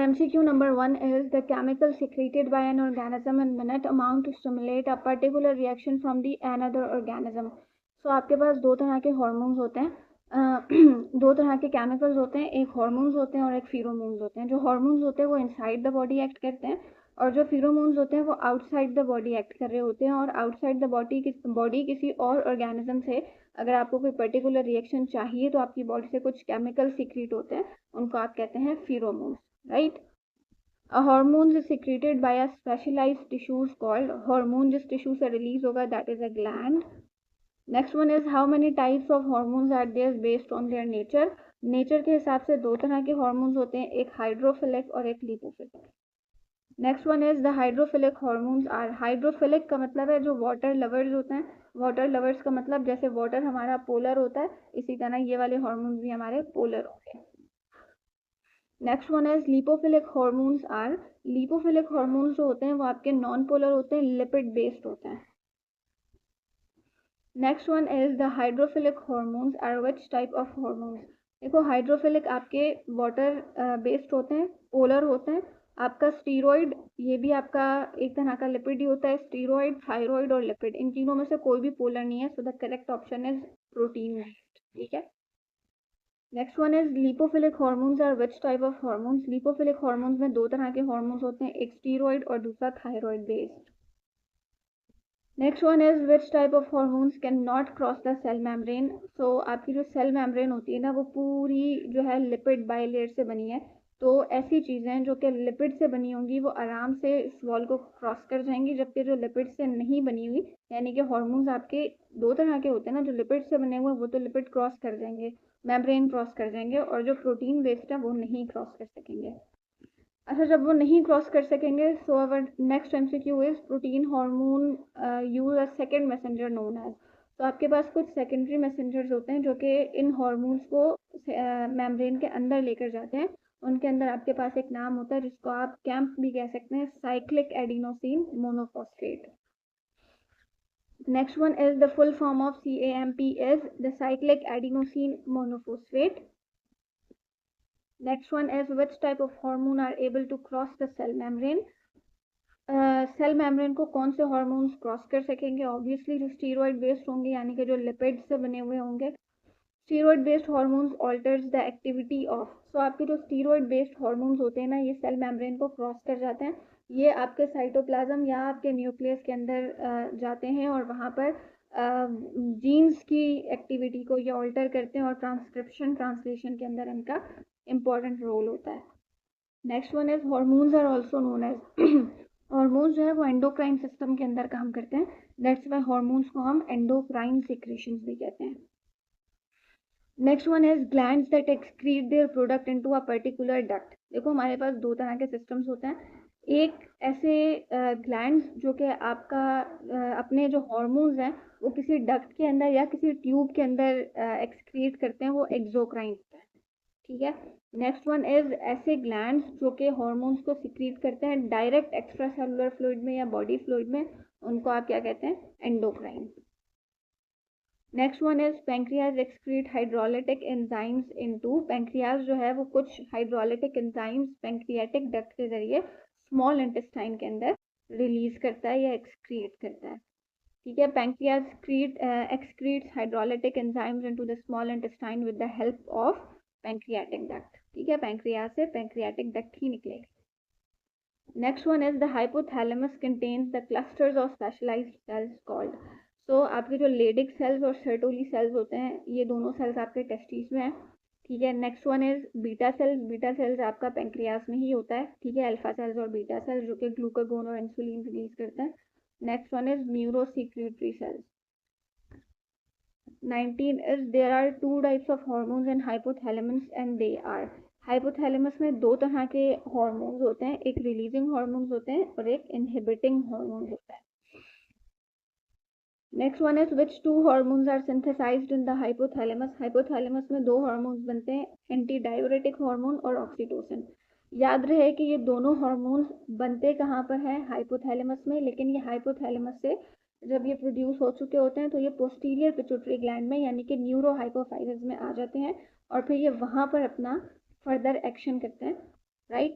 MCQ number 1 is the chemical secreted by an organism in minute amount to stimulate a particular reaction from the another organism. So आपके पास दो तरह के hormones होते हैं, दो तरह के केमिकल्स होते हैं, एक हार्मोन्स होते हैं और एक फेरोमोन्स होते हैं. जो हार्मोन्स होते हैं वो इनसाइड द बॉडी एक्ट करते हैं और जो फेरोमोन्स होते हैं वो आउटसाइड द बॉडी एक्ट कर रहे होते हैं. और आउटसाइड द बॉडी किसी और ऑर्गेनिज्म से अगर आपको कोई पर्टिकुलर रिएक्शन चाहिए तो आपकी बॉडी से कुछ केमिकल सीक्रेट होते हैं, उनको आप कहते हैं pheromones. Right? A hormone is secreted by a specialized tissues called hormone. जिस टिश्यू से रिलीज होगा that is a gland. Next one is how many types of hormones are there based on their nature. Nature के हिसाब से दो तरह के hormones होते हैं, एक हाइड्रोफिलिक और एक lipophilic. Next one is the hydrophilic hormones are. Hydrophilic का मतलब है जो वाटर लवर्स होते हैं. वाटर लवर्स का मतलब जैसे वाटर हमारा पोलर होता है, इसी तरह ये वाले हार्मोन्स भी हमारे पोलर होते हैं. Next one is lipophilic hormones are. Lipophilic hormones जो होते हैं वो आपके नॉन पोलर होते हैं, लिपिड बेस्ड होते हैं. Next one is the hydrophilic hormones are which type of hormones. देखो हाइड्रोफिलिक आपके वाटर बेस्ड होते हैं, पोलर होते हैं. आपका स्टीरॉइड ये भी आपका एक तरह का लिपिड ही होता है. स्टीरॉइड, थायराइड और लिपिड, इन तीनों में से कोई भी पोलर नहीं है. So the correct option is protein. ठीक है. Next one is lipophilic hormones are which type of hormones. Lipophilic hormones में दो तरह के हार्मोन्स होते हैं, एक स्टीरॉइड और दूसरा thyroid based. Next one is which type of hormones can not cross the cell membrane. So आपकी जो सेल मेम्ब्रेन होती है ना वो पूरी जो है लिपिड बाइलेयर से बनी है. तो ऐसी चीज़ें जो कि लिपिड से बनी होंगी वो आराम से इस वॉल को क्रॉस कर जाएंगी, जबकि जो लिपिड से नहीं बनी हुई यानी कि हार्मोन्स आपके दो तरह के होते हैं ना, जो लिपिड से बने हुए वो तो लिपिड क्रॉस कर जाएंगे, मेम्ब्रेन क्रॉस कर जाएंगे, और जो प्रोटीन बेस्ड है वो नहीं क्रॉस कर सकेंगे. अच्छा, जब वो नहीं क्रॉस कर सकेंगे so our next MCQ is protein hormone use a second messenger known as. तो आपके पास कुछ सेकेंडरी मैसेंजर्स होते हैं जो कि इन हार्मोन्स को मेम्ब्रेन के अंदर लेकर जाते हैं. उनके अंदर आपके पास एक नाम होता है जिसको आप कैम्प भी कह सकते हैं, cyclic adenosine monophosphate. Next one is the full form of CAMP is the cyclic adenosine monophosphate. Next one is which type of hormone are able to cross the cell membrane. Cell membrane को कौन से hormones cross कर सकेंगे? Obviously जो steroid based होंगे यानी कि जो लिपिड से बने हुए होंगे. Steroid based hormones alters the activity of. So आपके जो स्टीरॉइड बेस्ड हार्मोन्स होते हैं ना ये सेल मेम्ब्रेन को क्रॉस कर जाते हैं. ये आपके साइटोप्लाज्म या आपके न्यूक्लियस के अंदर जाते हैं और वहाँ पर जीन्स की एक्टिविटी को ये ऑल्टर करते हैं और ट्रांसलेशन के अंदर इनका इम्पॉर्टेंट रोल होता है. Next one is hormones are also known as. Hormones जो है वो एंडोक्राइन सिस्टम के अंदर काम करते हैं. दैट्स वाई हार्मोन्स को हम एंडोक्राइन सिक्रेशंस भी कहते हैं. Next one is glands that excrete their product into a particular duct. देखो हमारे पास दो तरह के सिस्टम्स होते हैं. एक ऐसे ग्लैंड्स जो कि आपका अपने जो हार्मोन्स हैं वो किसी डक्ट के अंदर या किसी ट्यूब के अंदर एक्सक्रीट करते हैं, वो एक्सोक्राइन होता है. ठीक है. नेक्स्ट वन इज ऐसे ग्लैंड्स जो कि हार्मोन्स को सिक्रीट करते हैं डायरेक्ट एक्स्ट्रा सेलुलर फ्लूइड में या बॉडी फ्लूइड में, उनको आप क्या कहते हैं? Endocrine. Next one is pancreas excrete hydrolytic enzymes into. Pancreas जो है वो कुछ हाइड्रोलिटिक एंजाइम्स पेंक्रियाटिक डक्ट के जरिए स्मॉल इंटेस्टाइन के अंदर रिलीज करता है या एक्सक्रीट करता है. ठीक है. Pancreas excretes hydrolytic enzymes into the small intestine with the help of pancreatic duct. ठीक है. पेंक्रियाज से पेंक्रियाटिक डक्ट ही निकलेगी. Next one is the hypothalamus contains the clusters of specialized cells called. So आपके जो लेडिक सेल्स और Sertoli cells होते हैं ये दोनों सेल्स आपके टेस्टिस में हैं. ठीक है. Next one is beta cells. Beta cells आपका पेंक्रियास में ही होता है. ठीक है. अल्फा सेल्स और बीटा सेल्स जो कि ग्लूकागोन और इंसुलिन रिलीज करते हैं. Next one is neurosecretory cells. 19 is there are two types of hormones in hypothalamus and they are. Hypothalamus में दो तरह के हार्मोन्स होते हैं, एक रिलीजिंग हार्मोन्स होते हैं और एक इनहिबिटिंग हार्मोन्स होता है. Next one is which two hormones are synthesized in the hypothalamus. Hypothalamus में दो हार्मोन्स बनते हैं, एंटी डाययूरेटिक हार्मोन और ऑक्सीटोसिन. याद रहे कि ये दोनों हार्मोन्स बनते कहाँ पर हैं? हाइपोथैलेमस में. लेकिन ये हाइपोथैलेमस से जब ये प्रोड्यूस हो चुके होते हैं तो ये पोस्टीरियर पिट्यूटरी ग्लैंड में यानी कि न्यूरो हाइपोफाइज में आ जाते हैं और फिर ये वहाँ पर अपना फर्दर एक्शन करते हैं. राइट.